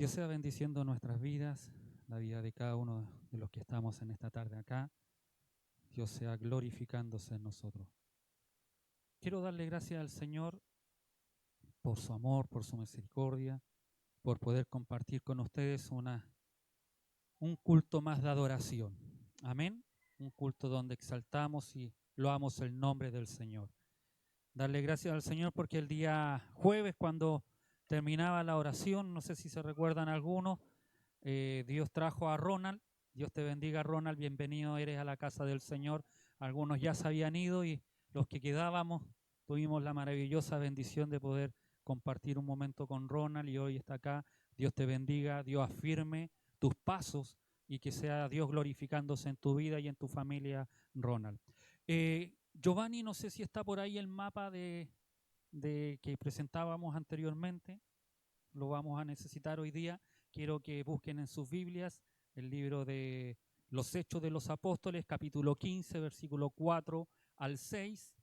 Dios sea bendiciendo nuestras vidas, la vida de cada uno de los que estamos en esta tarde acá. Dios sea glorificándose en nosotros. Quiero darle gracias al Señor por su amor, por su misericordia, por poder compartir con ustedes un culto más de adoración. Amén. Un culto donde exaltamos y loamos el nombre del Señor. Darle gracias al Señor porque el día jueves, cuando terminaba la oración, no sé si se recuerdan algunos, Dios trajo a Ronald. Dios te bendiga, Ronald, bienvenido eres a la casa del Señor. Algunos ya se habían ido y los que quedábamos tuvimos la maravillosa bendición de poder compartir un momento con Ronald y hoy está acá. Dios te bendiga, Dios afirme tus pasos y que sea Dios glorificándose en tu vida y en tu familia, Ronald. Giovanni, no sé si está por ahí el mapa de que presentábamos anteriormente. Lo vamos a necesitar hoy día. Quiero que busquen en sus Biblias el libro de los Hechos de los Apóstoles, capítulo 15, versículo 4 al 6.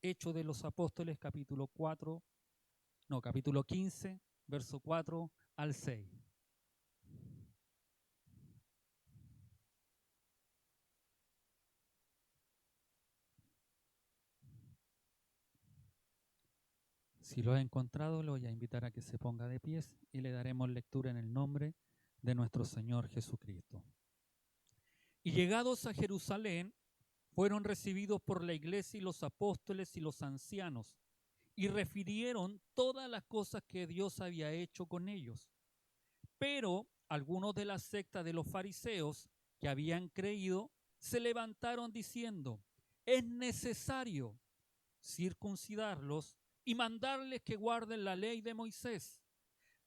Hechos de los Apóstoles, capítulo 15, verso 4 al 6. Si lo ha encontrado, lo voy a invitar a que se ponga de pies y le daremos lectura en el nombre de nuestro Señor Jesucristo. Y llegados a Jerusalén, fueron recibidos por la iglesia y los apóstoles y los ancianos, y refirieron todas las cosas que Dios había hecho con ellos. Pero algunos de la secta de los fariseos que habían creído se levantaron diciendo: es necesario circuncidarlos y mandarles que guarden la ley de Moisés.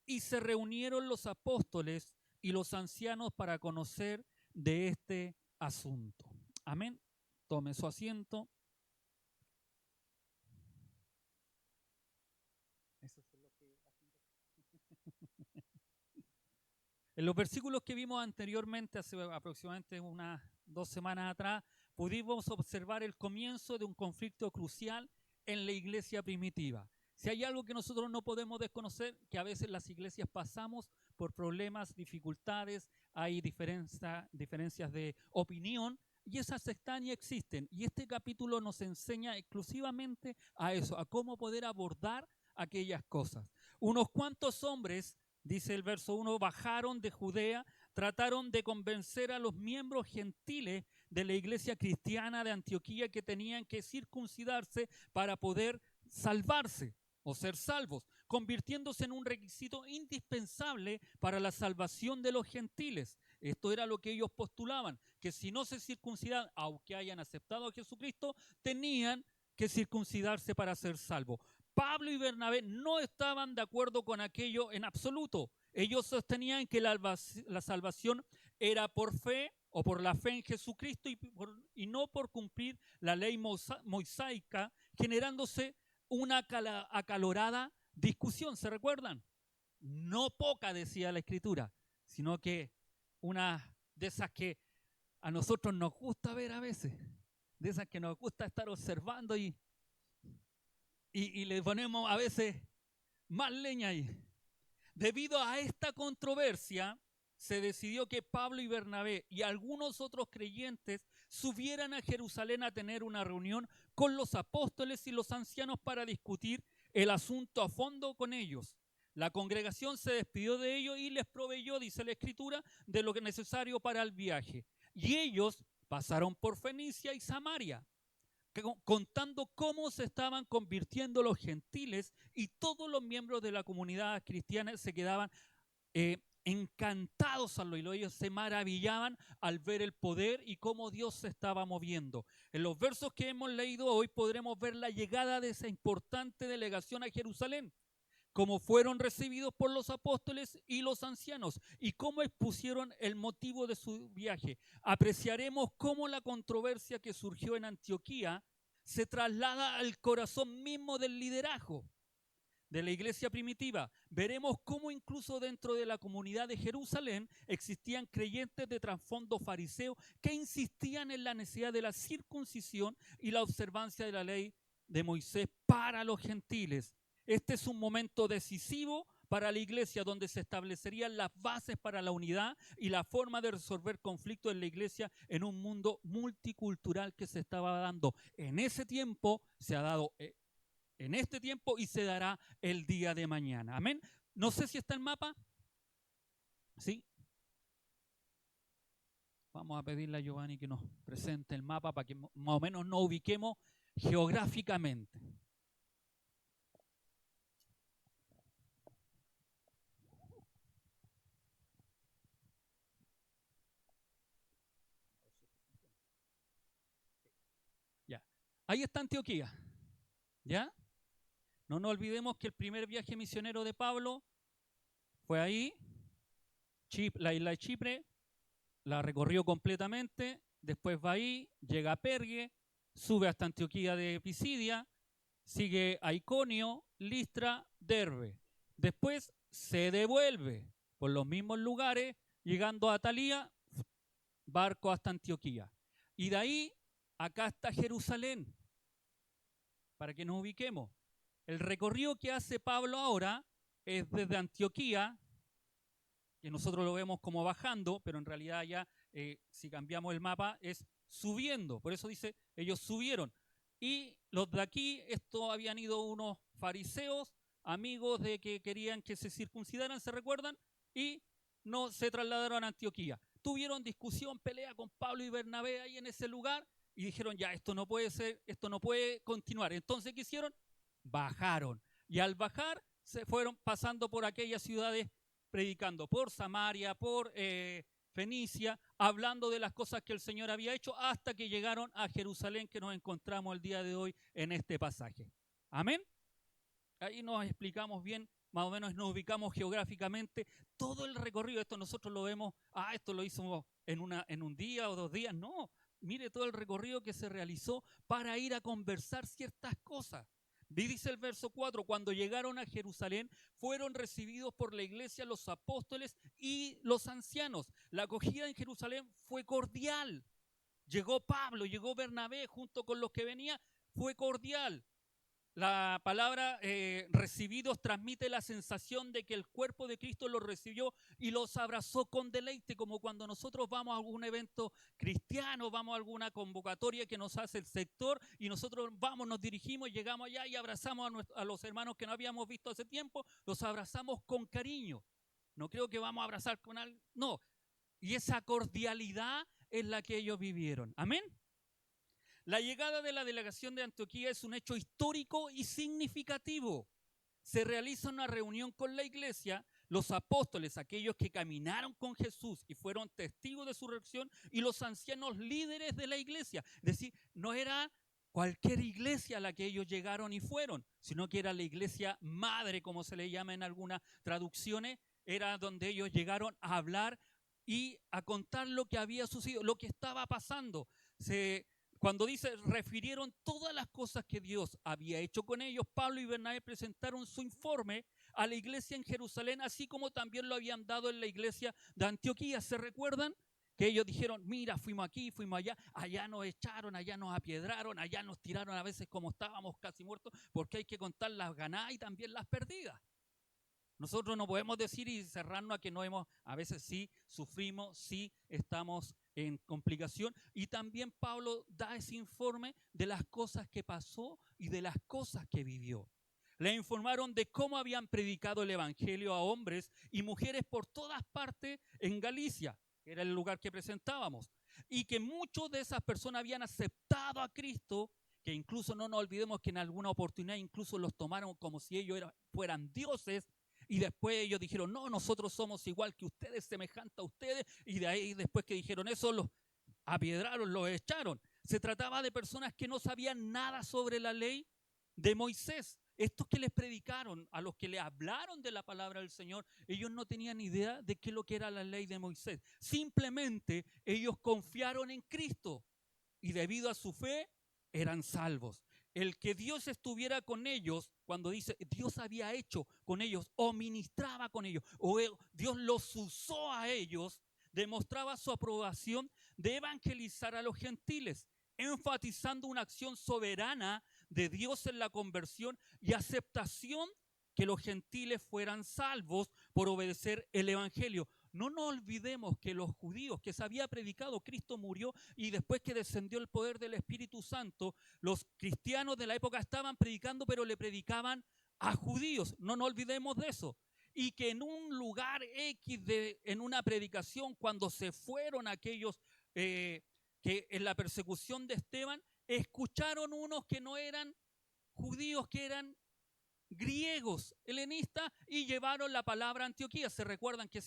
Y se reunieron los apóstoles y los ancianos para conocer de este asunto. Amén. Tome su asiento. En los versículos que vimos anteriormente, hace aproximadamente unas 2 semanas atrás, pudimos observar el comienzo de un conflicto crucial en la iglesia primitiva. Si hay algo que nosotros no podemos desconocer, que a veces las iglesias pasamos por problemas, dificultades, hay diferencias de opinión, y esas están y existen. Y este capítulo nos enseña exclusivamente a eso, a cómo poder abordar aquellas cosas. Unos cuantos hombres, dice el verso 1, bajaron de Judea, trataron de convencer a los miembros gentiles de la iglesia cristiana de Antioquía que tenían que circuncidarse para poder salvarse o ser salvos, convirtiéndose en un requisito indispensable para la salvación de los gentiles. Esto era lo que ellos postulaban, que si no se circuncidaban, aunque hayan aceptado a Jesucristo, tenían que circuncidarse para ser salvos. Pablo y Bernabé no estaban de acuerdo con aquello en absoluto. Ellos sostenían que la salvación era por fe o por la fe en Jesucristo y no por cumplir la ley mosaica, generándose una acalorada discusión. ¿Se recuerdan? No poca, decía la Escritura, sino que una de esas que a nosotros nos gusta ver a veces, de esas que nos gusta estar observando y le ponemos a veces más leña ahí. Debido a esta controversia, se decidió que Pablo y Bernabé y algunos otros creyentes subieran a Jerusalén a tener una reunión con los apóstoles y los ancianos para discutir el asunto a fondo con ellos. La congregación se despidió de ellos y les proveyó, dice la Escritura, de lo que es necesario para el viaje. Y ellos pasaron por Fenicia y Samaria, contando cómo se estaban convirtiendo los gentiles, y todos los miembros de la comunidad cristiana se quedaban encantados al oírlo. Ellos se maravillaban al ver el poder y cómo Dios se estaba moviendo. En los versos que hemos leído hoy podremos ver la llegada de esa importante delegación a Jerusalén, cómo fueron recibidos por los apóstoles y los ancianos y cómo expusieron el motivo de su viaje. Apreciaremos cómo la controversia que surgió en Antioquía se traslada al corazón mismo del liderazgo de la iglesia primitiva. Veremos cómo incluso dentro de la comunidad de Jerusalén existían creyentes de trasfondo fariseo que insistían en la necesidad de la circuncisión y la observancia de la ley de Moisés para los gentiles. Este es un momento decisivo para la iglesia, donde se establecerían las bases para la unidad y la forma de resolver conflictos en la iglesia en un mundo multicultural que se estaba dando. En ese tiempo se ha dado, en este tiempo, y se dará el día de mañana. Amén. No sé si está el mapa. ¿Sí? Vamos a pedirle a Giovanni que nos presente el mapa para que más o menos nos ubiquemos geográficamente. Ya. Ahí está Antioquía. ¿Ya? No nos olvidemos que el primer viaje misionero de Pablo fue ahí, la isla de Chipre, la recorrió completamente, después va ahí, llega a Pergue, sube hasta Antioquía de Pisidia, sigue a Iconio, Listra, Derbe. Después se devuelve por los mismos lugares, llegando a Atalía, barco hasta Antioquía. Y de ahí, acá está Jerusalén, para que nos ubiquemos. El recorrido que hace Pablo ahora es desde Antioquía, que nosotros lo vemos como bajando, pero en realidad ya, si cambiamos el mapa, es subiendo. Por eso dice, ellos subieron. Y los de aquí, esto habían ido unos fariseos, amigos de que querían que se circuncidaran, ¿se recuerdan? Y no se trasladaron a Antioquía. Tuvieron discusión, pelea con Pablo y Bernabé ahí en ese lugar, y dijeron, ya, esto no puede ser, esto no puede continuar. Entonces, ¿qué hicieron? Bajaron. Y al bajar, se fueron pasando por aquellas ciudades, predicando por Samaria, por Fenicia, hablando de las cosas que el Señor había hecho, hasta que llegaron a Jerusalén, que nos encontramos el día de hoy en este pasaje. Amén. Ahí nos explicamos bien, más o menos nos ubicamos geográficamente. Todo el recorrido, esto nosotros lo vemos, esto lo hicimos en un día o 2 días. No, mire todo el recorrido que se realizó para ir a conversar ciertas cosas. Dice el verso 4, cuando llegaron a Jerusalén, fueron recibidos por la iglesia los apóstoles y los ancianos. La acogida en Jerusalén fue cordial. Llegó Pablo, llegó Bernabé junto con los que venían, fue cordial. La palabra recibidos transmite la sensación de que el cuerpo de Cristo los recibió y los abrazó con deleite, como cuando nosotros vamos a algún evento cristiano, vamos a alguna convocatoria que nos hace el sector y nosotros vamos, nos dirigimos, llegamos allá y abrazamos a los hermanos que no habíamos visto hace tiempo, los abrazamos con cariño. No creo que vamos a abrazar con alguien, no. Y esa cordialidad es la que ellos vivieron. Amén. La llegada de la delegación de Antioquía es un hecho histórico y significativo. Se realiza una reunión con la iglesia, los apóstoles, aquellos que caminaron con Jesús y fueron testigos de su resurrección, y los ancianos líderes de la iglesia. Es decir, no era cualquier iglesia a la que ellos llegaron y fueron, sino que era la iglesia madre, como se le llama en algunas traducciones, era donde ellos llegaron a hablar y a contar lo que había sucedido, lo que estaba pasando. Cuando dice, refirieron todas las cosas que Dios había hecho con ellos, Pablo y Bernabé presentaron su informe a la iglesia en Jerusalén, así como también lo habían dado en la iglesia de Antioquía. ¿Se recuerdan? Que ellos dijeron, mira, fuimos aquí, fuimos allá, allá nos echaron, allá nos apiedraron, allá nos tiraron a veces como estábamos casi muertos, porque hay que contar las ganadas y también las perdidas. Nosotros no podemos decir y cerrarnos a que no hemos, a veces sí sufrimos, sí estamos en complicación. Y también Pablo da ese informe de las cosas que pasó y de las cosas que vivió. Le informaron de cómo habían predicado el evangelio a hombres y mujeres por todas partes en Galicia, que era el lugar que presentábamos, y que muchos de esas personas habían aceptado a Cristo, que incluso no nos olvidemos que en alguna oportunidad incluso los tomaron como si ellos fueran dioses. Y después ellos dijeron, no, nosotros somos igual que ustedes, semejante a ustedes. Y de ahí, después que dijeron eso, los apiedraron, los echaron. Se trataba de personas que no sabían nada sobre la ley de Moisés. Estos que les predicaron, a los que le hablaron de la palabra del Señor, ellos no tenían idea de qué es lo que era la ley de Moisés. Simplemente ellos confiaron en Cristo y debido a su fe eran salvos. El que Dios estuviera con ellos, cuando dice Dios había hecho con ellos o ministraba con ellos o Dios los usó a ellos, demostraba su aprobación de evangelizar a los gentiles, enfatizando una acción soberana de Dios en la conversión y aceptación que los gentiles fueran salvos por obedecer el evangelio. No nos olvidemos que los judíos, que se había predicado, Cristo murió y después que descendió el poder del Espíritu Santo, los cristianos de la época estaban predicando, pero le predicaban a judíos. No nos olvidemos de eso. Y que en un lugar X, en una predicación, cuando se fueron aquellos que en la persecución de Esteban, escucharon unos que no eran judíos, que eran griegos, helenistas, y llevaron la palabra a Antioquía. Se recuerdan que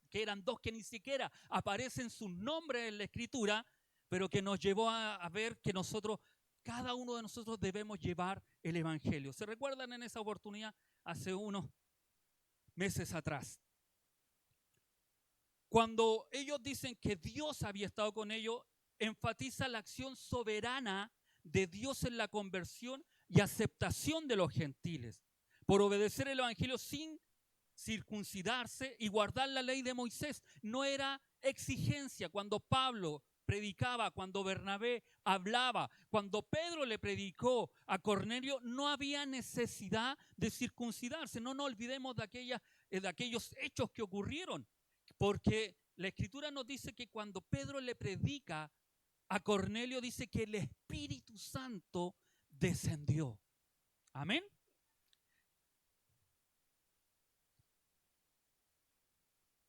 que eran dos que ni siquiera aparecen sus nombres en la escritura, pero que nos llevó a ver que nosotros, cada uno de nosotros debemos llevar el evangelio. ¿Se recuerdan en esa oportunidad hace unos meses atrás? Cuando ellos dicen que Dios había estado con ellos, enfatiza la acción soberana de Dios en la conversión y aceptación de los gentiles, por obedecer el evangelio sin circuncidarse y guardar la ley de Moisés. No era exigencia. Cuando Pablo predicaba, cuando Bernabé hablaba, cuando Pedro le predicó a Cornelio, no había necesidad de circuncidarse. No nos olvidemos de aquellos hechos que ocurrieron, porque la Escritura nos dice que cuando Pedro le predica a Cornelio, dice que el Espíritu Santo descendió. Amén.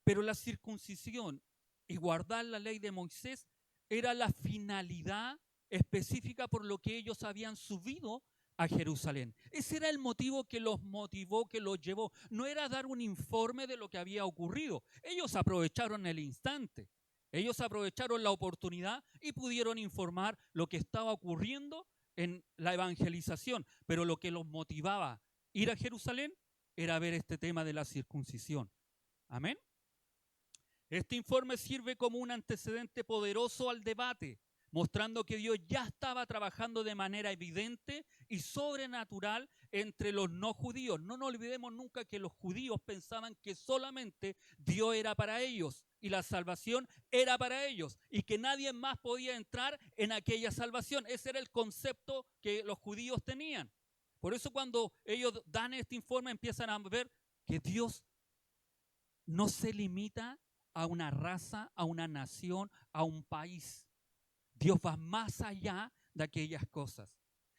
Pero la circuncisión y guardar la ley de Moisés era la finalidad específica por lo que ellos habían subido a Jerusalén. Ese era el motivo que los motivó, que los llevó. No era dar un informe de lo que había ocurrido. Ellos aprovecharon el instante. Ellos aprovecharon la oportunidad y pudieron informar lo que estaba ocurriendo en la evangelización. Pero lo que los motivaba a ir a Jerusalén era ver este tema de la circuncisión. Amén. Este informe sirve como un antecedente poderoso al debate, mostrando que Dios ya estaba trabajando de manera evidente y sobrenatural entre los no judíos. No nos olvidemos nunca que los judíos pensaban que solamente Dios era para ellos y la salvación era para ellos y que nadie más podía entrar en aquella salvación. Ese era el concepto que los judíos tenían. Por eso cuando ellos dan este informe empiezan a ver que Dios no se limita a una raza, a una nación, a un país. Dios va más allá de aquellas cosas.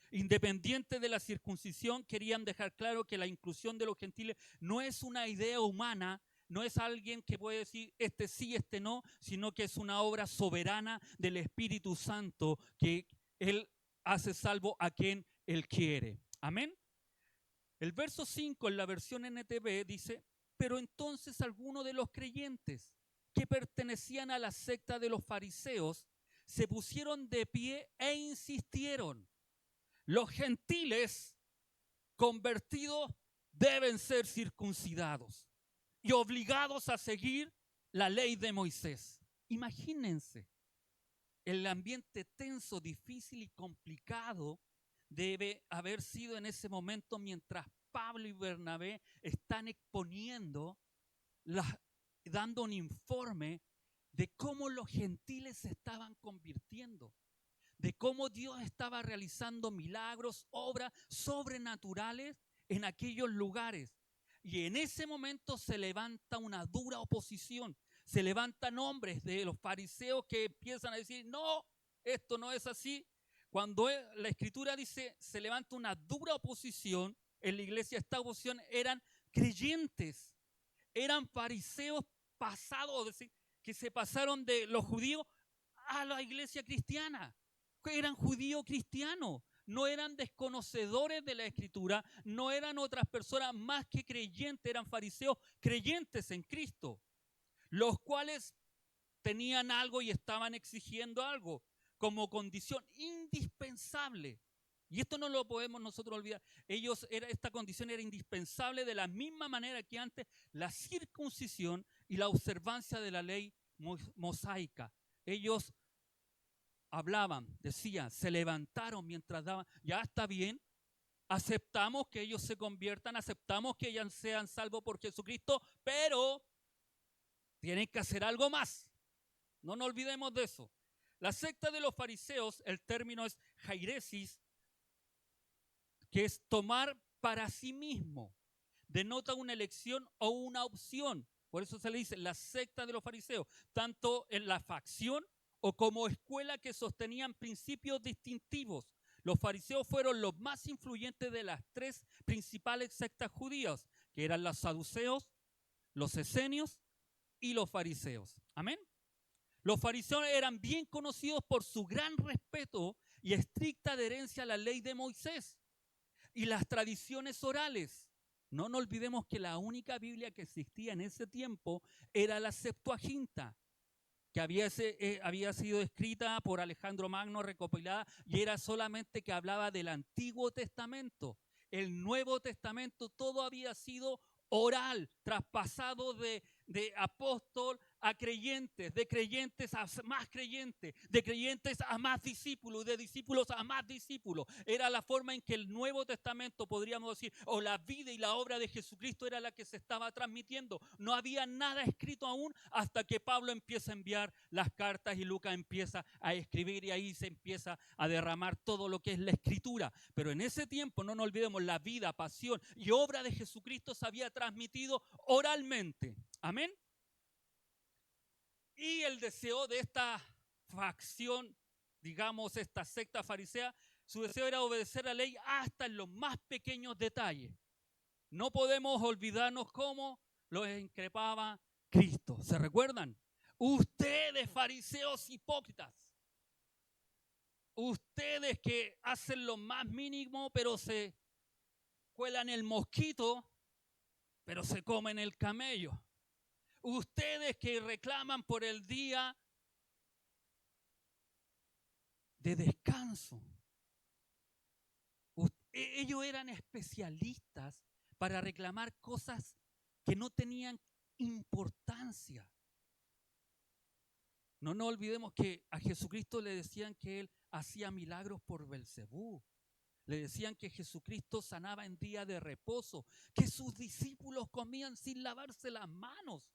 Independiente de la circuncisión, querían dejar claro que la inclusión de los gentiles no es una idea humana, no es alguien que puede decir este sí, este no, sino que es una obra soberana del Espíritu Santo que Él hace salvo a quien Él quiere. Amén. El verso 5 en la versión NTV dice: pero entonces algunos de los creyentes que pertenecían a la secta de los fariseos se pusieron de pie e insistieron: los gentiles convertidos deben ser circuncidados y obligados a seguir la ley de Moisés. Imagínense el ambiente tenso, difícil y complicado debe haber sido en ese momento mientras Pablo y Bernabé están exponiendo, dando un informe de cómo los gentiles se estaban convirtiendo, de cómo Dios estaba realizando milagros, obras sobrenaturales en aquellos lugares. Y en ese momento se levanta una dura oposición. Se levantan hombres de los fariseos que empiezan a decir: no, esto no es así. Cuando la Escritura dice se levanta una dura oposición, en la iglesia esta oposición eran creyentes, eran fariseos pasados, es decir, que se pasaron de los judíos a la iglesia cristiana. Eran judíos cristianos, no eran desconocedores de la Escritura, no eran otras personas más que creyentes, eran fariseos creyentes en Cristo, los cuales tenían algo y estaban exigiendo algo como condición indispensable. Y esto no lo podemos nosotros olvidar. Esta condición era indispensable de la misma manera que antes la circuncisión y la observancia de la ley mosaica. Ellos hablaban, decían, se levantaron mientras daban: ya está bien, aceptamos que ellos se conviertan, aceptamos que ellos sean salvos por Jesucristo, pero tienen que hacer algo más. No nos olvidemos de eso. La secta de los fariseos, el término es jairesis, que es tomar para sí mismo. Denota una elección o una opción. Por eso se le dice la secta de los fariseos, tanto en la facción o como escuela que sostenían principios distintivos. Los fariseos fueron los más influyentes de las tres principales sectas judías, que eran los saduceos, los esenios y los fariseos. Amén. Los fariseos eran bien conocidos por su gran respeto y estricta adherencia a la ley de Moisés y las tradiciones orales. No nos olvidemos que la única Biblia que existía en ese tiempo era la Septuaginta, que había sido escrita por Alejandro Magno, recopilada, y era solamente que hablaba del Antiguo Testamento. El Nuevo Testamento todo había sido oral, traspasado de apóstol a creyentes, de creyentes a más creyentes, de creyentes a más discípulos, de discípulos a más discípulos. Era la forma en que el Nuevo Testamento, podríamos decir, o la vida y la obra de Jesucristo era la que se estaba transmitiendo. No había nada escrito aún hasta que Pablo empieza a enviar las cartas y Lucas empieza a escribir, y ahí se empieza a derramar todo lo que es la escritura. Pero en ese tiempo, no nos olvidemos, la vida, pasión y obra de Jesucristo se había transmitido oralmente. Amén. Y el deseo de esta facción, digamos, esta secta farisea, su deseo era obedecer la ley hasta en los más pequeños detalles. No podemos olvidarnos cómo los increpaba Cristo. ¿Se recuerdan? Ustedes, fariseos hipócritas, ustedes que hacen lo más mínimo, pero se cuelan el mosquito, pero se comen el camello. Ustedes que reclaman por el día de descanso. Ellos eran especialistas para reclamar cosas que no tenían importancia. No nos olvidemos que a Jesucristo le decían que Él hacía milagros por Belcebú. Le decían que Jesucristo sanaba en día de reposo, que sus discípulos comían sin lavarse las manos.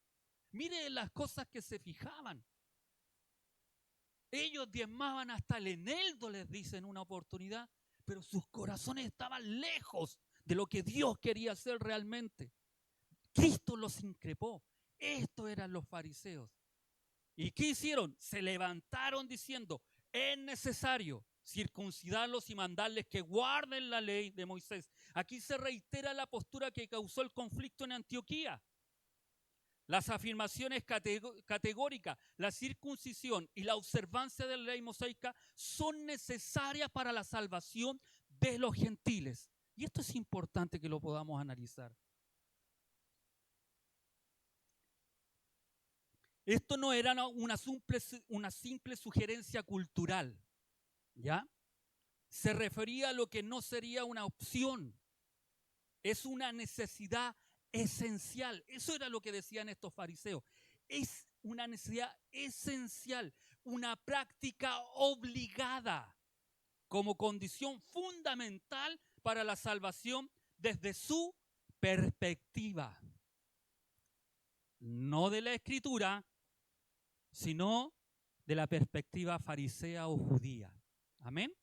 Mire las cosas que se fijaban. Ellos diezmaban hasta el eneldo, les dicen una oportunidad, pero sus corazones estaban lejos de lo que Dios quería hacer realmente. Cristo los increpó. Estos eran los fariseos. ¿Y qué hicieron? Se levantaron diciendo, es necesario circuncidarlos y mandarles que guarden la ley de Moisés. Aquí se reitera la postura que causó el conflicto en Antioquía. Las afirmaciones categóricas, la circuncisión y la observancia de la ley mosaica son necesarias para la salvación de los gentiles. Y esto es importante que lo podamos analizar. Esto no era una simple sugerencia cultural, ¿ya? Se refería a lo que no sería una opción. Es una necesidad esencial. Eso era lo que decían estos fariseos. Es una necesidad esencial, una práctica obligada como condición fundamental para la salvación desde su perspectiva. No de la Escritura, sino de la perspectiva farisea o judía. Amén.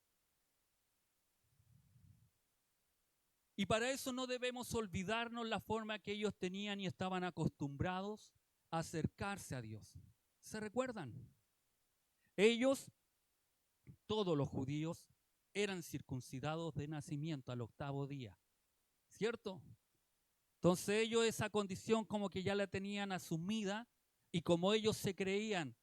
Y para eso no debemos olvidarnos la forma que ellos tenían y estaban acostumbrados a acercarse a Dios. ¿Se recuerdan? Ellos, todos los judíos, eran circuncidados de nacimiento al 8º día, ¿cierto? Entonces ellos esa condición como que ya la tenían asumida, y como ellos se creían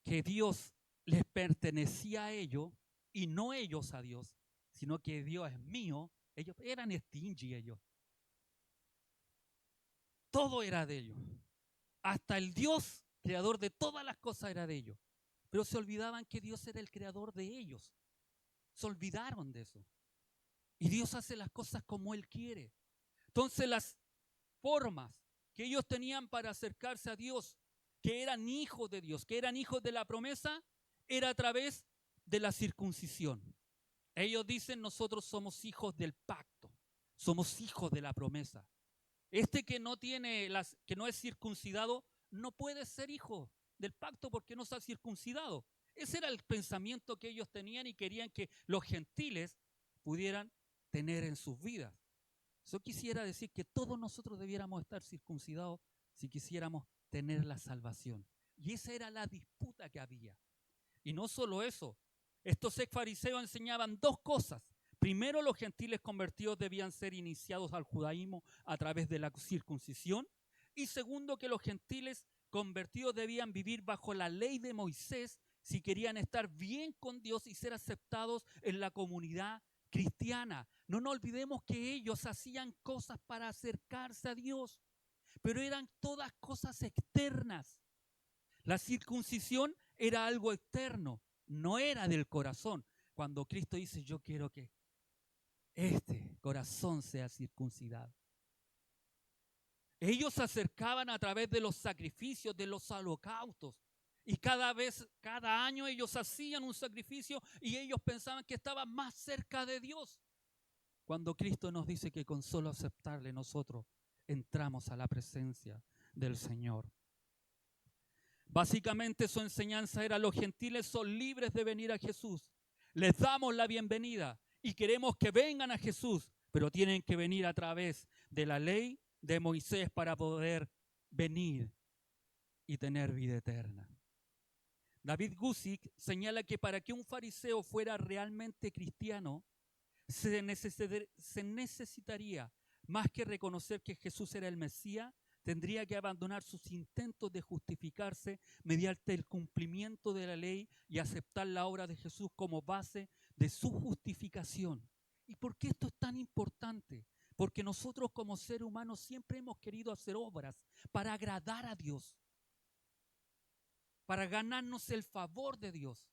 que Dios les pertenecía a ellos y no ellos a Dios, sino que Dios es mío, ellos eran stingy ellos. Todo era de ellos. Hasta el Dios, creador de todas las cosas, era de ellos. Pero se olvidaban que Dios era el creador de ellos. Se olvidaron de eso. Y Dios hace las cosas como Él quiere. Entonces las formas que ellos tenían para acercarse a Dios, que eran hijos de Dios, que eran hijos de la promesa, era a través de la circuncisión. Ellos dicen, nosotros somos hijos del pacto, somos hijos de la promesa. Este que no es circuncidado no puede ser hijo del pacto porque no está circuncidado. Ese era el pensamiento que ellos tenían y querían que los gentiles pudieran tener en sus vidas. Eso quisiera decir que todos nosotros debiéramos estar circuncidados si quisiéramos tener la salvación. Y esa era la disputa que había. Y no solo eso, estos ex fariseos enseñaban dos cosas. Primero, los gentiles convertidos debían ser iniciados al judaísmo a través de la circuncisión. Y segundo, que los gentiles convertidos debían vivir bajo la ley de Moisés si querían estar bien con Dios y ser aceptados en la comunidad cristiana. No nos olvidemos que ellos hacían cosas para acercarse a Dios, pero eran todas cosas externas. La circuncisión era algo externo, no era del corazón. Cuando Cristo dice, yo quiero que este corazón sea circuncidado. Ellos se acercaban a través de los sacrificios, de los holocaustos. Y cada año ellos hacían un sacrificio y ellos pensaban que estaban más cerca de Dios. Cuando Cristo nos dice que con solo aceptarle nosotros entramos a la presencia del Señor. Básicamente su enseñanza era: los gentiles son libres de venir a Jesús. Les damos la bienvenida y queremos que vengan a Jesús, pero tienen que venir a través de la ley de Moisés para poder venir y tener vida eterna. David Guzik señala que para que un fariseo fuera realmente cristiano, se necesitaría, más que reconocer que Jesús era el Mesías, tendría que abandonar sus intentos de justificarse mediante el cumplimiento de la ley y aceptar la obra de Jesús como base de su justificación. ¿Y por qué esto es tan importante? Porque nosotros como seres humanos siempre hemos querido hacer obras para agradar a Dios, para ganarnos el favor de Dios.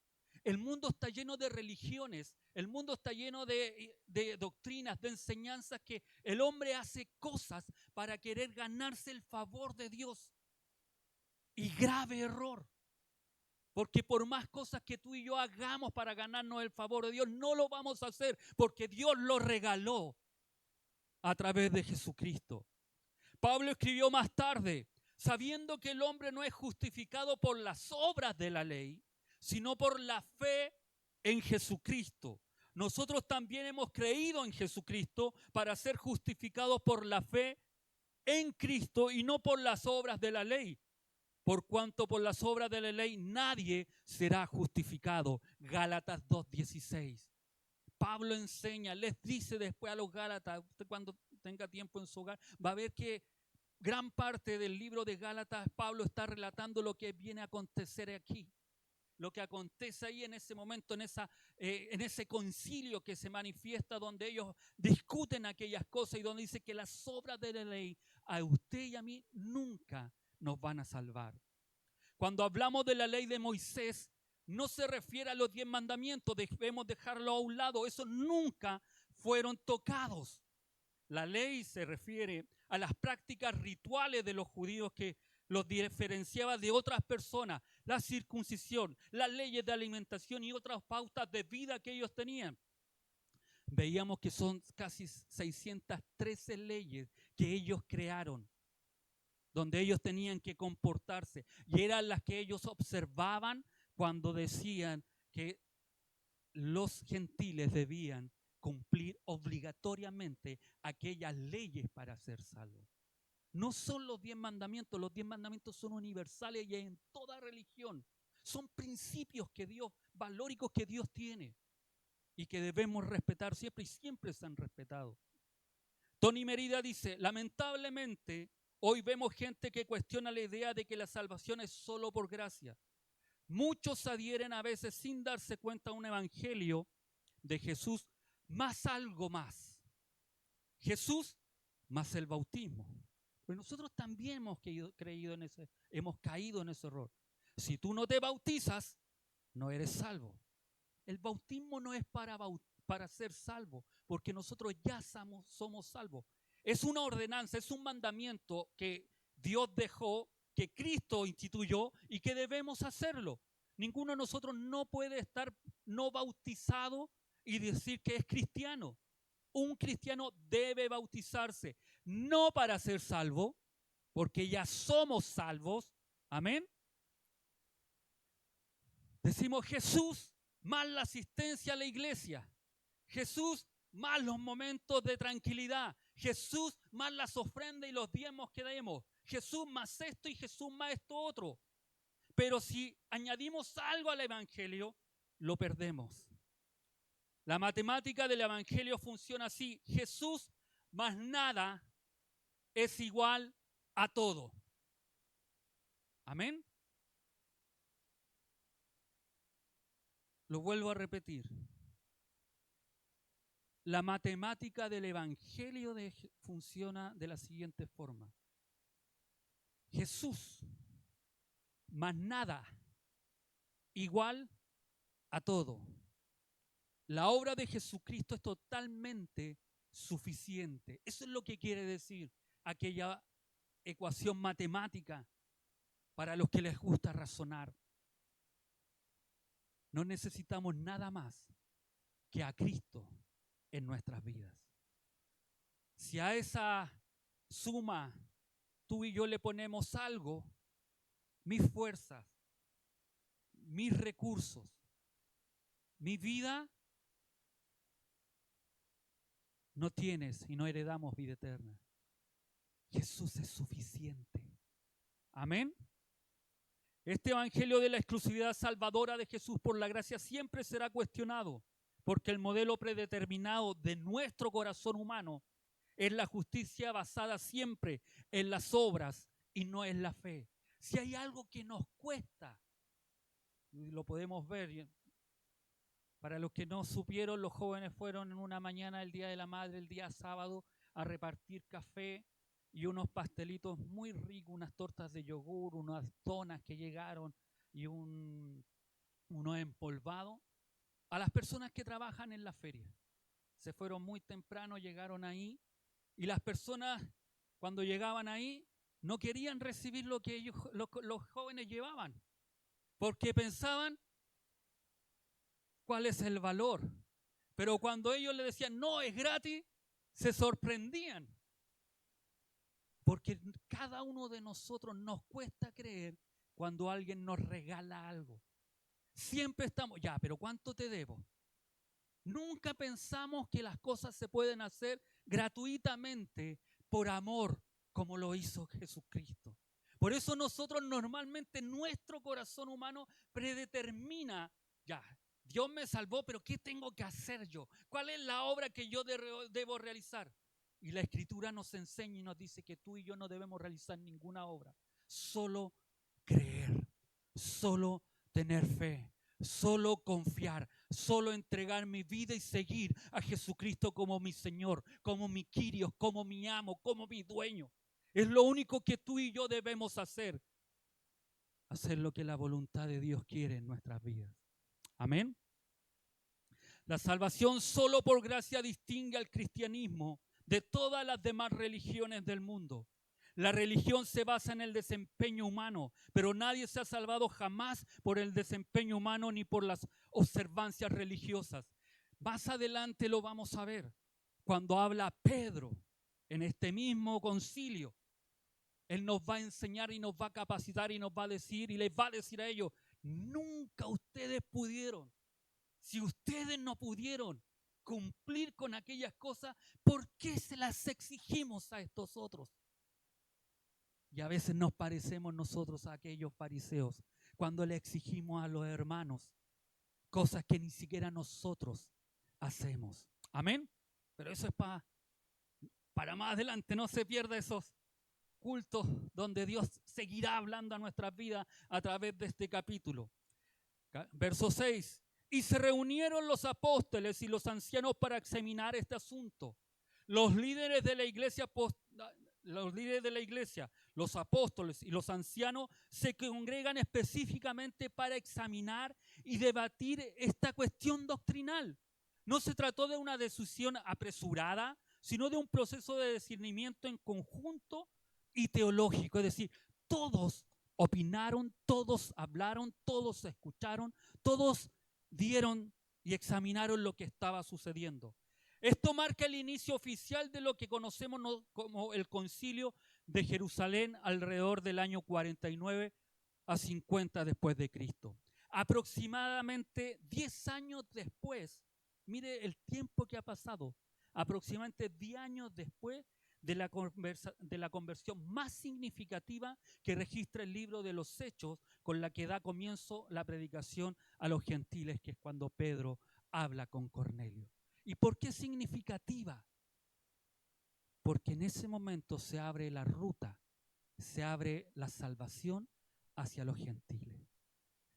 El mundo está lleno de religiones, el mundo está lleno de doctrinas, de enseñanzas que el hombre hace cosas para querer ganarse el favor de Dios. Y grave error, porque por más cosas que tú y yo hagamos para ganarnos el favor de Dios, no lo vamos a hacer porque Dios lo regaló a través de Jesucristo. Pablo escribió más tarde: sabiendo que el hombre no es justificado por las obras de la ley, sino por la fe en Jesucristo. Nosotros también hemos creído en Jesucristo para ser justificados por la fe en Cristo y no por las obras de la ley. Por cuanto por las obras de la ley nadie será justificado. Gálatas 2:16. Pablo enseña, les dice después a los Gálatas, usted cuando tenga tiempo en su hogar, va a ver que gran parte del libro de Gálatas, Pablo está relatando lo que viene a acontecer aquí. Lo que acontece ahí en ese momento, en ese concilio que se manifiesta, donde ellos discuten aquellas cosas y donde dice que las obras de la ley a usted y a mí nunca nos van a salvar. Cuando hablamos de la ley de Moisés, no se refiere a los 10 mandamientos, debemos dejarlo a un lado, esos nunca fueron tocados. La ley se refiere a las prácticas rituales de los judíos que los diferenciaba de otras personas, la circuncisión, las leyes de alimentación y otras pautas de vida que ellos tenían. Veíamos que son casi 613 leyes que ellos crearon, donde ellos tenían que comportarse, y eran las que ellos observaban cuando decían que los gentiles debían cumplir obligatoriamente aquellas leyes para ser salvos. No son los 10 mandamientos son universales y en toda religión. Son principios que Dios, valóricos que Dios tiene y que debemos respetar siempre y siempre se han respetado. Tony Merida dice: lamentablemente, hoy vemos gente que cuestiona la idea de que la salvación es solo por gracia. Muchos adhieren a veces sin darse cuenta a un evangelio de Jesús más algo más. Jesús más el bautismo. Pero nosotros también hemos caído en ese error. Si tú no te bautizas, no eres salvo. El bautismo no es para ser salvo, porque nosotros ya somos salvos. Es una ordenanza, es un mandamiento que Dios dejó, que Cristo instituyó y que debemos hacerlo. Ninguno de nosotros no puede estar no bautizado y decir que es cristiano. Un cristiano debe bautizarse, no para ser salvo, porque ya somos salvos. Amén. Decimos Jesús más la asistencia a la iglesia. Jesús más los momentos de tranquilidad. Jesús más las ofrendas y los diezmos que demos. Jesús más esto y Jesús más esto otro. Pero si añadimos algo al evangelio, lo perdemos. La matemática del evangelio funciona así. Jesús más nada es igual a todo. Amén. Lo vuelvo a repetir. La matemática del evangelio funciona de la siguiente forma. Jesús más nada igual a todo. La obra de Jesucristo es totalmente suficiente. Eso es lo que quiere decir aquella ecuación matemática para los que les gusta razonar. No necesitamos nada más que a Cristo en nuestras vidas. Si a esa suma tú y yo le ponemos algo, mis fuerzas, mis recursos, mi vida, no tienes y no heredamos vida eterna. Jesús es suficiente. Amén. Este evangelio de la exclusividad salvadora de Jesús por la gracia siempre será cuestionado, porque el modelo predeterminado de nuestro corazón humano es la justicia basada siempre en las obras y no en la fe. Si hay algo que nos cuesta, y lo podemos ver, para los que no supieron, los jóvenes fueron en una mañana el Día de la Madre, el día sábado, a repartir café y unos pastelitos muy ricos, unas tortas de yogur, unas donas que llegaron y uno empolvado a las personas que trabajan en la feria. Se fueron muy temprano, llegaron ahí y las personas cuando llegaban ahí no querían recibir lo que ellos, los jóvenes llevaban, porque pensaban cuál es el valor. Pero cuando ellos le decían, no, es gratis, se sorprendían. Porque cada uno de nosotros nos cuesta creer cuando alguien nos regala algo. Siempre estamos, ya, pero ¿cuánto te debo? Nunca pensamos que las cosas se pueden hacer gratuitamente por amor, como lo hizo Jesucristo. Por eso nosotros normalmente nuestro corazón humano predetermina, ya, Dios me salvó, pero ¿qué tengo que hacer yo? ¿Cuál es la obra que yo debo realizar? Y la Escritura nos enseña y nos dice que tú y yo no debemos realizar ninguna obra. Solo creer, solo tener fe, solo confiar, solo entregar mi vida y seguir a Jesucristo como mi Señor, como mi Kyrios, como mi amo, como mi dueño. Es lo único que tú y yo debemos hacer. Hacer lo que la voluntad de Dios quiere en nuestras vidas. Amén. La salvación solo por gracia distingue al cristianismo de todas las demás religiones del mundo. La religión se basa en el desempeño humano, pero nadie se ha salvado jamás por el desempeño humano ni por las observancias religiosas. Más adelante lo vamos a ver cuando habla Pedro en este mismo concilio. Él nos va a enseñar y nos va a capacitar y nos va a decir y les va a decir a ellos, nunca ustedes pudieron. Si ustedes no pudieron cumplir con aquellas cosas, ¿por qué se las exigimos a estos otros? Y a veces nos parecemos nosotros a aquellos fariseos cuando le exigimos a los hermanos cosas que ni siquiera nosotros hacemos. Amén. Pero eso es para más adelante. No se pierda esos cultos donde Dios seguirá hablando a nuestras vidas a través de este capítulo. Verso 6. Y se reunieron los apóstoles y los ancianos para examinar este asunto. Los líderes de la iglesia, los apóstoles y los ancianos se congregan específicamente para examinar y debatir esta cuestión doctrinal. No se trató de una decisión apresurada, sino de un proceso de discernimiento en conjunto y teológico. Es decir, todos opinaron, todos hablaron, todos escucharon, todos dieron y examinaron lo que estaba sucediendo. Esto marca el inicio oficial de lo que conocemos como el Concilio de Jerusalén alrededor del año 49 a 50 después de Cristo. Aproximadamente 10 años después, mire el tiempo que ha pasado, aproximadamente 10 años después de la conversión más significativa que registra el libro de los Hechos, con la que da comienzo la predicación a los gentiles, que es cuando Pedro habla con Cornelio. ¿Y por qué significativa? Porque en ese momento se abre la ruta, se abre la salvación hacia los gentiles.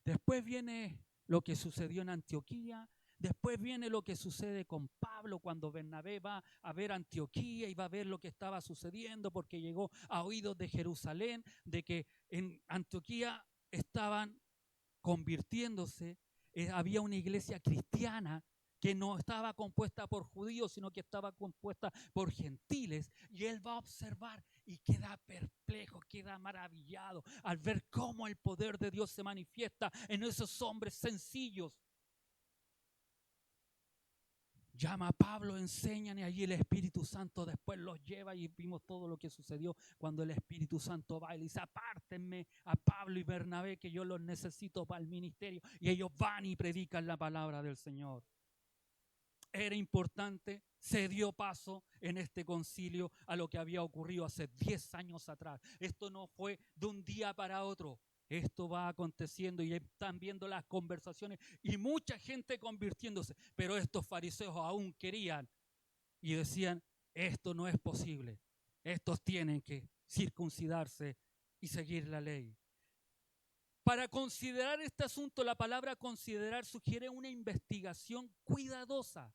Después viene lo que sucedió en Antioquía, después viene lo que sucede con Pablo cuando Bernabé va a ver Antioquía y va a ver lo que estaba sucediendo porque llegó a oídos de Jerusalén, de que en Antioquía estaban convirtiéndose, había una iglesia cristiana que no estaba compuesta por judíos, sino que estaba compuesta por gentiles, y él va a observar y queda perplejo, queda maravillado al ver cómo el poder de Dios se manifiesta en esos hombres sencillos. Llama a Pablo, enseñan, y allí el Espíritu Santo después los lleva, y vimos todo lo que sucedió cuando el Espíritu Santo va y le dice: apártenme a Pablo y Bernabé, que yo los necesito para el ministerio, y ellos van y predican la palabra del Señor. Era importante, se dio paso en este concilio a lo que había ocurrido hace 10 años atrás. Esto no fue de un día para otro. Esto va aconteciendo y están viendo las conversaciones y mucha gente convirtiéndose. Pero estos fariseos aún querían y decían: esto no es posible. Estos tienen que circuncidarse y seguir la ley. Para considerar este asunto, la palabra considerar sugiere una investigación cuidadosa,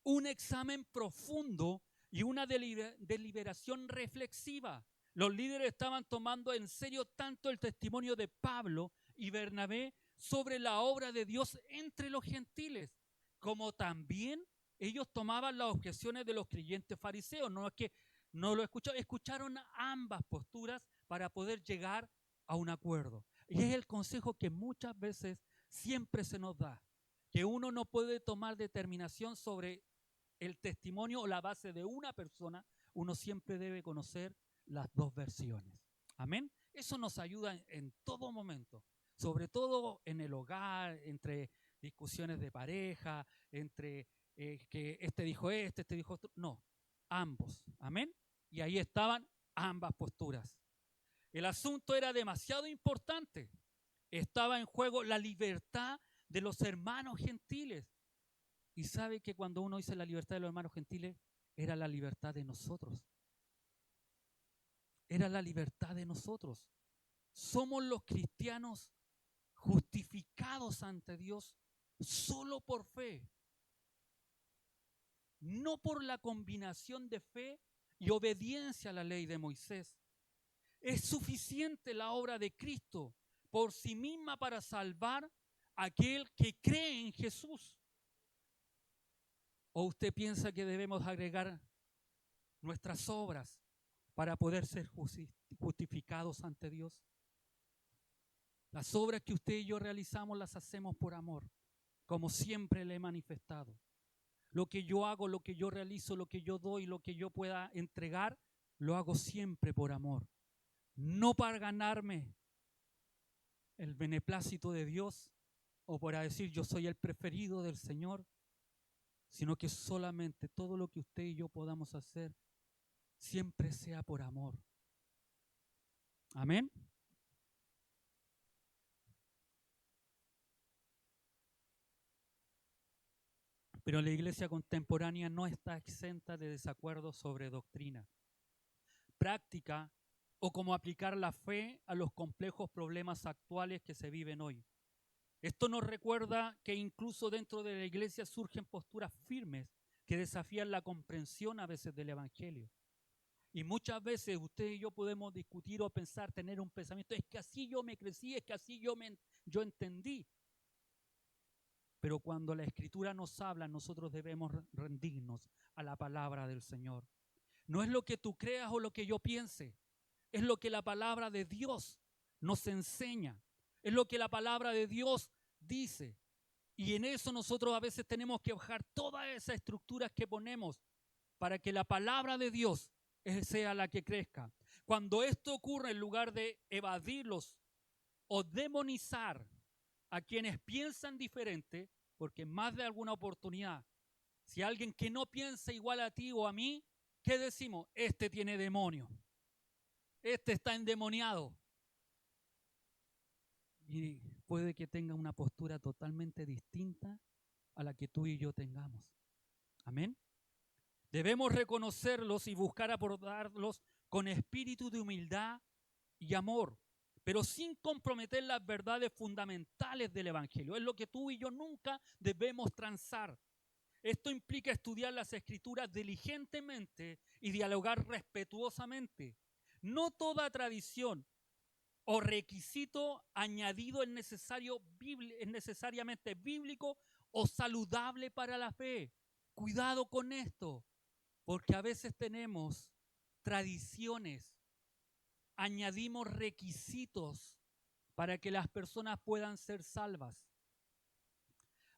un examen profundo y una deliberación reflexiva. Los líderes estaban tomando en serio tanto el testimonio de Pablo y Bernabé sobre la obra de Dios entre los gentiles, como también ellos tomaban las objeciones de los creyentes fariseos. No es que no lo escucharon ambas posturas para poder llegar a un acuerdo. Y es el consejo que muchas veces siempre se nos da, que uno no puede tomar determinación sobre el testimonio o la base de una persona, uno siempre debe conocer las dos versiones. Amén. Eso nos ayuda en todo momento, sobre todo en el hogar, entre discusiones de pareja, entre que este dijo este dijo otro. No, ambos. Amén. Y ahí estaban ambas posturas. El asunto era demasiado importante. Estaba en juego la libertad de los hermanos gentiles. Y sabe que cuando uno dice la libertad de los hermanos gentiles, era la libertad de nosotros. Era la libertad de nosotros. Somos los cristianos justificados ante Dios solo por fe, no por la combinación de fe y obediencia a la ley de Moisés. Es suficiente la obra de Cristo por sí misma para salvar a aquel que cree en Jesús. ¿O usted piensa que debemos agregar nuestras obras para poder ser justificados ante Dios? Las obras que usted y yo realizamos las hacemos por amor, como siempre le he manifestado. Lo que yo hago, lo que yo realizo, lo que yo doy, lo que yo pueda entregar, lo hago siempre por amor. No para ganarme el beneplácito de Dios o para decir yo soy el preferido del Señor, sino que solamente todo lo que usted y yo podamos hacer siempre sea por amor. Amén. Pero la iglesia contemporánea no está exenta de desacuerdos sobre doctrina, práctica o cómo aplicar la fe a los complejos problemas actuales que se viven hoy. Esto nos recuerda que incluso dentro de la iglesia surgen posturas firmes que desafían la comprensión a veces del Evangelio. Y muchas veces usted y yo podemos discutir o pensar, tener un pensamiento: es que así yo me crecí, es que así yo entendí. Pero cuando la Escritura nos habla, nosotros debemos rendirnos a la palabra del Señor. No es lo que tú creas o lo que yo piense, es lo que la palabra de Dios nos enseña, es lo que la palabra de Dios dice. Y en eso nosotros a veces tenemos que bajar todas esas estructuras que ponemos para que la palabra de Dios sea la que crezca. Cuando esto ocurre, en lugar de evadirlos o demonizar a quienes piensan diferente, porque en más de alguna oportunidad Si alguien que no piensa igual a ti o a mí, ¿qué decimos? Este tiene demonio. Este está endemoniado. Y puede que tenga una postura totalmente distinta a la que tú y yo tengamos. Amén. Debemos reconocerlos y buscar abordarlos con espíritu de humildad y amor, pero sin comprometer las verdades fundamentales del Evangelio. Es lo que tú y yo nunca debemos transar. Esto implica estudiar las Escrituras diligentemente y dialogar respetuosamente. No toda tradición o requisito añadido es necesariamente bíblico o saludable para la fe. Cuidado con esto, porque a veces tenemos tradiciones, añadimos requisitos para que las personas puedan ser salvas.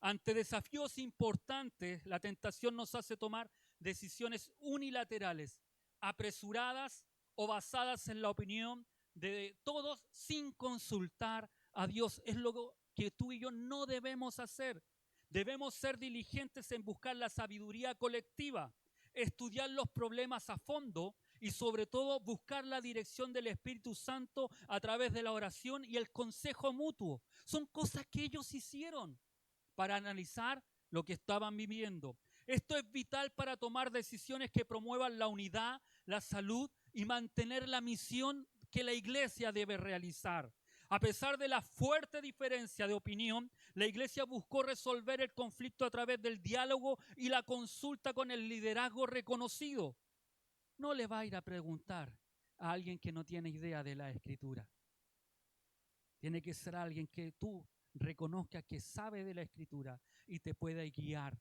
Ante desafíos importantes, la tentación nos hace tomar decisiones unilaterales, apresuradas o basadas en la opinión de todos sin consultar a Dios. Es lo que tú y yo no debemos hacer. Debemos ser diligentes en buscar la sabiduría colectiva, estudiar los problemas a fondo y sobre todo buscar la dirección del Espíritu Santo a través de la oración y el consejo mutuo. Son cosas que ellos hicieron para analizar lo que estaban viviendo. Esto es vital para tomar decisiones que promuevan la unidad, la salud y mantener la misión que la iglesia debe realizar. A pesar de la fuerte diferencia de opinión, la iglesia buscó resolver el conflicto a través del diálogo y la consulta con el liderazgo reconocido. No le va a ir a preguntar a alguien que no tiene idea de la Escritura. Tiene que ser alguien que tú reconozca que sabe de la Escritura y te pueda guiar.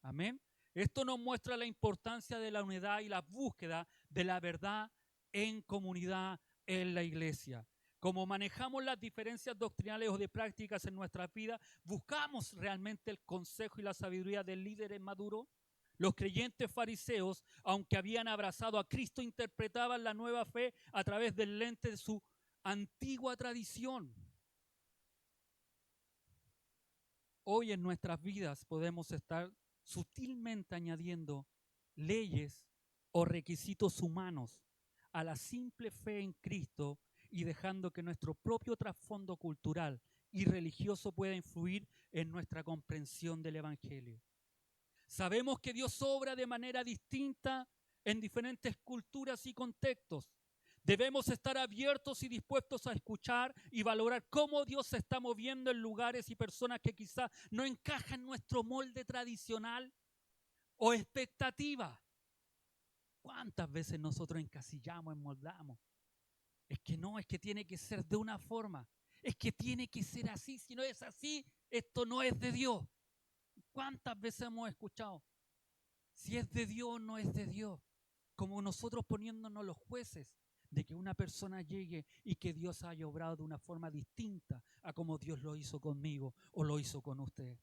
Amén. Esto nos muestra la importancia de la unidad y la búsqueda de la verdad en comunidad en la iglesia. Como manejamos las diferencias doctrinales o de prácticas en nuestra vida, ¿buscamos realmente el consejo y la sabiduría del líder maduro? Los creyentes fariseos, aunque habían abrazado a Cristo, interpretaban la nueva fe a través del lente de su antigua tradición. Hoy en nuestras vidas podemos estar sutilmente añadiendo leyes o requisitos humanos a la simple fe en Cristo y dejando que nuestro propio trasfondo cultural y religioso pueda influir en nuestra comprensión del Evangelio. Sabemos que Dios obra de manera distinta en diferentes culturas y contextos. Debemos estar abiertos y dispuestos a escuchar y valorar cómo Dios se está moviendo en lugares y personas que quizás no encajan en nuestro molde tradicional o expectativa. ¿Cuántas veces nosotros encasillamos, enmoldamos? Es que tiene que ser de una forma. Es que tiene que ser así. Si no es así, esto no es de Dios. ¿Cuántas veces hemos escuchado? Si es de Dios, no es de Dios. Como nosotros poniéndonos los jueces de que una persona llegue y que Dios haya obrado de una forma distinta a como Dios lo hizo conmigo o lo hizo con usted.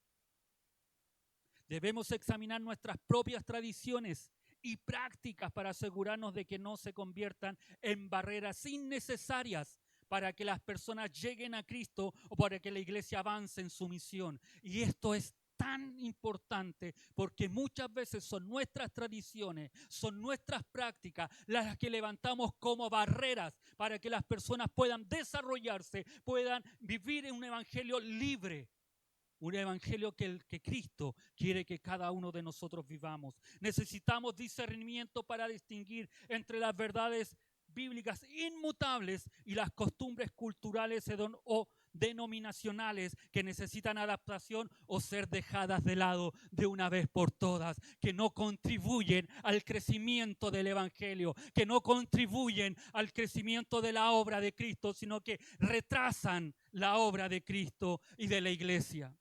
Debemos examinar nuestras propias tradiciones y prácticas para asegurarnos de que no se conviertan en barreras innecesarias para que las personas lleguen a Cristo o para que la iglesia avance en su misión. Y esto es tan importante porque muchas veces son nuestras tradiciones, son nuestras prácticas las que levantamos como barreras para que las personas puedan desarrollarse, puedan vivir en un evangelio libre. Un evangelio que Cristo quiere que cada uno de nosotros vivamos. Necesitamos discernimiento para distinguir entre las verdades bíblicas inmutables y las costumbres culturales o denominacionales que necesitan adaptación o ser dejadas de lado de una vez por todas, que no contribuyen al crecimiento del evangelio, que no contribuyen al crecimiento de la obra de Cristo, sino que retrasan la obra de Cristo y de la iglesia.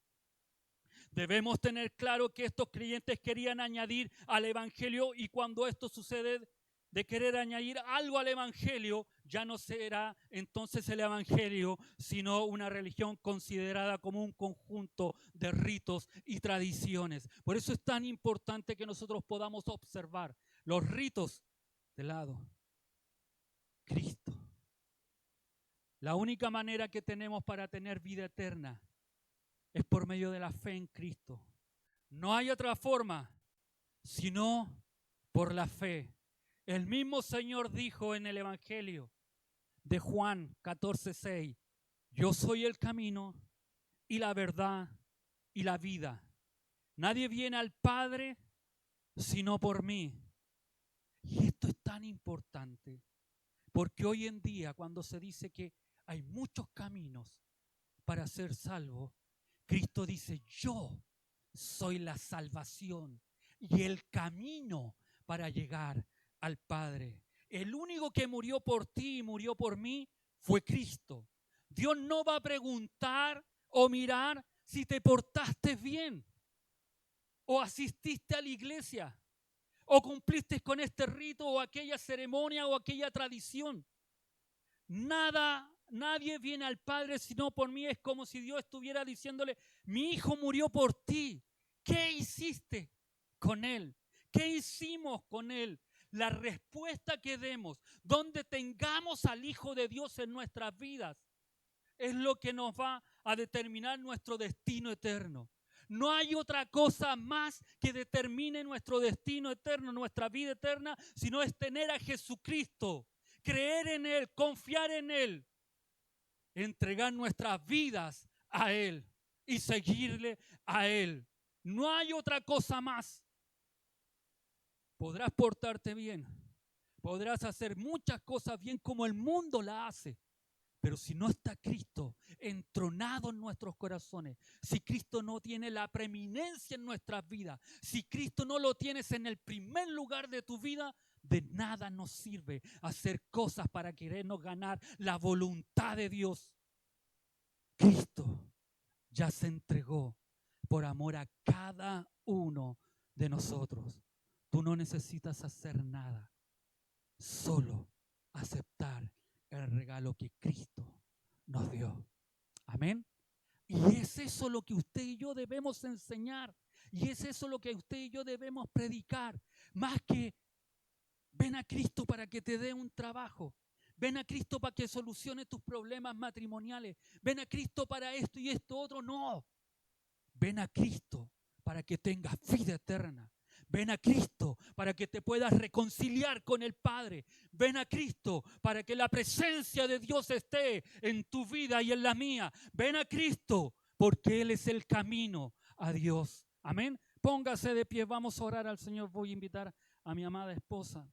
Debemos tener claro que estos creyentes querían añadir al evangelio, y cuando esto sucede de querer añadir algo al evangelio, ya no será entonces el evangelio, sino una religión considerada como un conjunto de ritos y tradiciones. Por eso es tan importante que nosotros podamos observar los ritos de lado. Cristo. La única manera que tenemos para tener vida eterna es por medio de la fe en Cristo. No hay otra forma. sino por la fe. El mismo Señor dijo en el Evangelio de Juan 14:6, yo soy el camino y la verdad y la vida. Nadie viene al Padre sino por mí. Y esto es tan importante, porque hoy en día cuando se dice que hay muchos caminos para ser salvo, Cristo dice, yo soy la salvación y el camino para llegar al Padre. El único que murió por ti y murió por mí fue Cristo. Dios no va a preguntar o mirar si te portaste bien o asististe a la iglesia o cumpliste con este rito o aquella ceremonia o aquella tradición. Nadie viene al Padre sino por mí. Es como si Dios estuviera diciéndole, mi hijo murió por ti. ¿Qué hiciste con él? ¿Qué hicimos con él? La respuesta que demos, donde tengamos al Hijo de Dios en nuestras vidas, es lo que nos va a determinar nuestro destino eterno. No hay otra cosa más que determine nuestro destino eterno, nuestra vida eterna, sino es tener a Jesucristo, creer en Él, confiar en Él, entregar nuestras vidas a Él y seguirle a Él. No hay otra cosa más. Podrás portarte bien, podrás hacer muchas cosas bien como el mundo la hace. Pero si no está Cristo entronado en nuestros corazones, si Cristo no tiene la preeminencia en nuestras vidas, si Cristo no lo tienes en el primer lugar de tu vida, de nada nos sirve hacer cosas para querernos ganar la voluntad de Dios. Cristo ya se entregó por amor a cada uno de nosotros. Tú no necesitas hacer nada, solo aceptar el regalo que Cristo nos dio. Amén. Y es eso lo que usted y yo debemos enseñar. Y es eso lo que usted y yo debemos predicar. Más que ven a Cristo para que te dé un trabajo. Ven a Cristo para que solucione tus problemas matrimoniales. Ven a Cristo para esto y esto otro. No. Ven a Cristo para que tengas vida eterna. Ven a Cristo para que te puedas reconciliar con el Padre. Ven a Cristo para que la presencia de Dios esté en tu vida y en la mía. Ven a Cristo porque Él es el camino a Dios. Amén. Póngase de pie, vamos a orar al Señor. Voy a invitar a mi amada esposa.